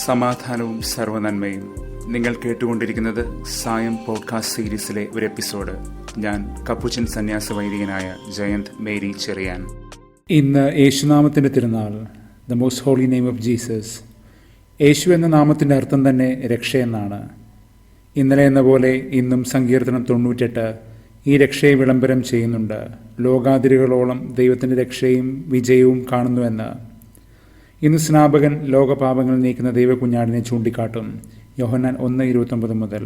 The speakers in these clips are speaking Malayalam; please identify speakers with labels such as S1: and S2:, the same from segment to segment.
S1: സമാധാനവും സർവ്വനന്മയും. നിങ്ങൾ കേട്ടുകൊണ്ടിരിക്കുന്നത് സായം പോഡ്കാസ്റ്റ് സീരീസിലെ ഒരു എപ്പിസോഡ്. ഞാൻ കപ്പുച്ചൻ സന്യാസ വൈദികനായ ജയന്ത് മേരി ചെറിയാൻ. ഇന്ന് യേശുനാമത്തിൻ്റെ തിരുനാൾ, the most holy name of Jesus. യേശു എന്ന നാമത്തിൻ്റെ അർത്ഥം തന്നെ രക്ഷയെന്നാണ്. ഇന്നലെ എന്ന പോലെ ഇന്നും സങ്കീർത്തനം 98 ഈ രക്ഷയെ വിളംബരം ചെയ്യുന്നുണ്ട്. ലോകാതിരുകളോളം ദൈവത്തിൻ്റെ രക്ഷയും വിജയവും കാണുന്നുവെന്ന്. ഇന്ന് സ്നാപകൻ ലോകപാപങ്ങൾ നീക്കുന്ന ദൈവകുഞ്ഞാടിനെ ചൂണ്ടിക്കാട്ടും. യോഹന്നാൻ 1:29 മുതൽ.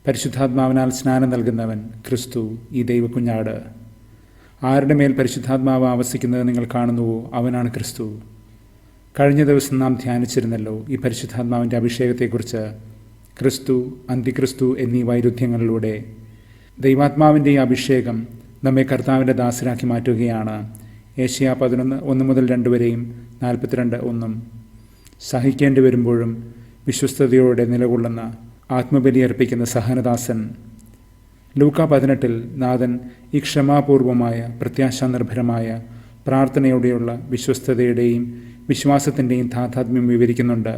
S1: പരിശുദ്ധാത്മാവിനാൽ സ്നാനം നൽകുന്നവൻ ക്രിസ്തു, ഈ ദൈവകുഞ്ഞാട്. ആരുടെ മേൽ പരിശുദ്ധാത്മാവ് ആവസിക്കുന്നത് നിങ്ങൾ കാണുന്നുവോ അവനാണ് ക്രിസ്തു. കഴിഞ്ഞ ദിവസം നാം ധ്യാനിച്ചിരുന്നല്ലോ ഈ പരിശുദ്ധാത്മാവിൻ്റെ അഭിഷേകത്തെക്കുറിച്ച്. ക്രിസ്തു, അന്തിക്രിസ്തു എന്നീ വൈരുദ്ധ്യങ്ങളിലൂടെ ദൈവാത്മാവിൻ്റെ ഈ അഭിഷേകം നമ്മെ കർത്താവിൻ്റെ ദാസരാക്കി മാറ്റുകയാണ്. ഏഷ്യ 11:1-2 വരെയും 42:1. സഹിക്കേണ്ടി വരുമ്പോഴും വിശ്വസ്തയോടെ നിലകൊള്ളുന്ന, ആത്മബലി അർപ്പിക്കുന്ന സഹനദാസൻ. ലൂക്ക 18 നാഥൻ ഈ ക്ഷമാപൂർവമായ, പ്രത്യാശാനിർഭരമായ പ്രാർത്ഥനയോടെയുള്ള വിശ്വസ്തതയുടെയും വിശ്വാസത്തിൻ്റെയും താതാത്മ്യം വിവരിക്കുന്നുണ്ട്.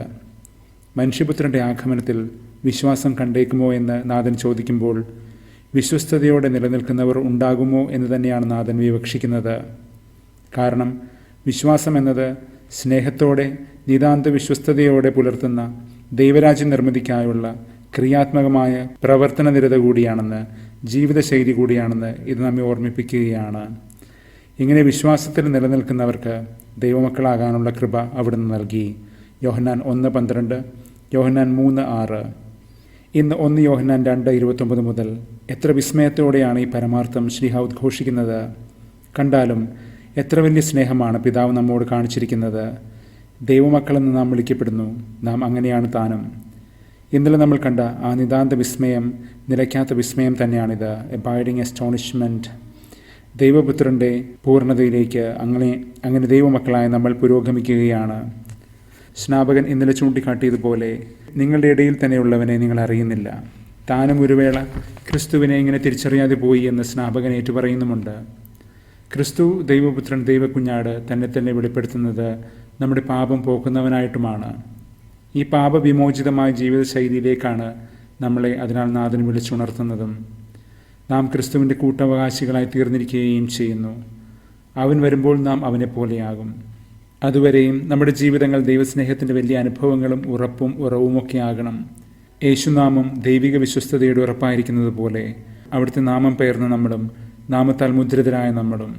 S1: മനുഷ്യപുത്രൻ്റെ ആഗമനത്തിൽ വിശ്വാസം കണ്ടേക്കുമോ എന്ന് നാഥൻ ചോദിക്കുമ്പോൾ വിശ്വസ്തയോടെ നിലനിൽക്കുന്നവർ ഉണ്ടാകുമോ എന്ന് തന്നെയാണ് നാഥൻ വിവക്ഷിക്കുന്നത്. കാരണം വിശ്വാസം എന്നത് സ്നേഹത്തോടെ നിതാന്ത വിശ്വസ്തയോടെ പുലർത്തുന്ന ദൈവരാജ്യ നിർമ്മിതിക്കായുള്ള ക്രിയാത്മകമായ പ്രവർത്തന നിരത കൂടിയാണെന്ന്, ജീവിതശൈലി കൂടിയാണെന്ന് ഇത് നമ്മെ ഓർമ്മിപ്പിക്കുകയാണ്. ഇങ്ങനെ വിശ്വാസത്തിൽ നിലനിൽക്കുന്നവർക്ക് ദൈവമക്കളാകാനുള്ള കൃപ അവിടുന്ന് നൽകി. യോഹന്നാൻ 1:12, യോഹന്നാൻ 3:6. ഇന്ന് 1 യോഹന്നാൻ 2:29 മുതൽ. എത്ര വിസ്മയത്തോടെയാണ് ഈ പരമാർത്ഥം ശ്ലീഹ ഉദ്ഘോഷിക്കുന്നത്. കണ്ടാലും എത്ര വലിയ സ്നേഹമാണ് പിതാവ് നമ്മോട് കാണിച്ചിരിക്കുന്നത്. ദൈവമക്കളെന്ന് നാം വിളിക്കപ്പെടുന്നു. നാം അങ്ങനെയാണ് താനും. ഇന്നലെ നമ്മൾ കണ്ട ആ നിതാന്ത വിസ്മയം, നിലയ്ക്കാത്ത വിസ്മയം തന്നെയാണിത്. അബൈഡിങ് അസ്റ്റോണിഷ്മെൻറ്റ്. ദൈവപുത്രൻ്റെ പൂർണ്ണതയിലേക്ക് അങ്ങനെ ദൈവമക്കളായി നമ്മൾ പുരോഗമിക്കുകയാണ്. സ്നാപകൻ ഇന്നലെ ചൂണ്ടിക്കാട്ടിയതുപോലെ നിങ്ങളുടെ ഇടയിൽ തന്നെയുള്ളവനെ നിങ്ങൾ അറിയുന്നില്ല. താനും ഒരു വേള ക്രിസ്തുവിനെ ഇങ്ങനെ തിരിച്ചറിയാതെ പോയി എന്ന് സ്നാപകൻ ഏറ്റുപറയുന്നുമുണ്ട്. ക്രിസ്തു ദൈവപുത്രൻ, ദൈവകുഞ്ഞാട് തന്നെ തന്നെ വെളിപ്പെടുത്തുന്നത് നമ്മുടെ പാപം പോക്കുന്നവനായിട്ടുമാണ്. ഈ പാപവിമോചിതമായ ജീവിതശൈലിയിലേക്കാണ് നമ്മളെ അതിനാൽ നാഥൻ വിളിച്ചുണർത്തുന്നതും. നാം ക്രിസ്തുവിൻ്റെ കൂട്ടവകാശികളായി തീർന്നിരിക്കുകയും ചെയ്യുന്നു. അവൻ വരുമ്പോൾ നാം അവനെപ്പോലെയാകും. അതുവരെയും നമ്മുടെ ജീവിതങ്ങൾ ദൈവസ്നേഹത്തിൻ്റെ വലിയ അനുഭവങ്ങളും ഉറപ്പും ഉറവുമൊക്കെ ആകണം. യേശുനാമം ദൈവിക വിശ്വസ്തതയുടെ ഉറപ്പായിരിക്കുന്നത് പോലെ അവിടുത്തെ നാമം പേർന്ന നമ്മളും നാമത്താൽ മുദ്രിതരായ നമ്മളും.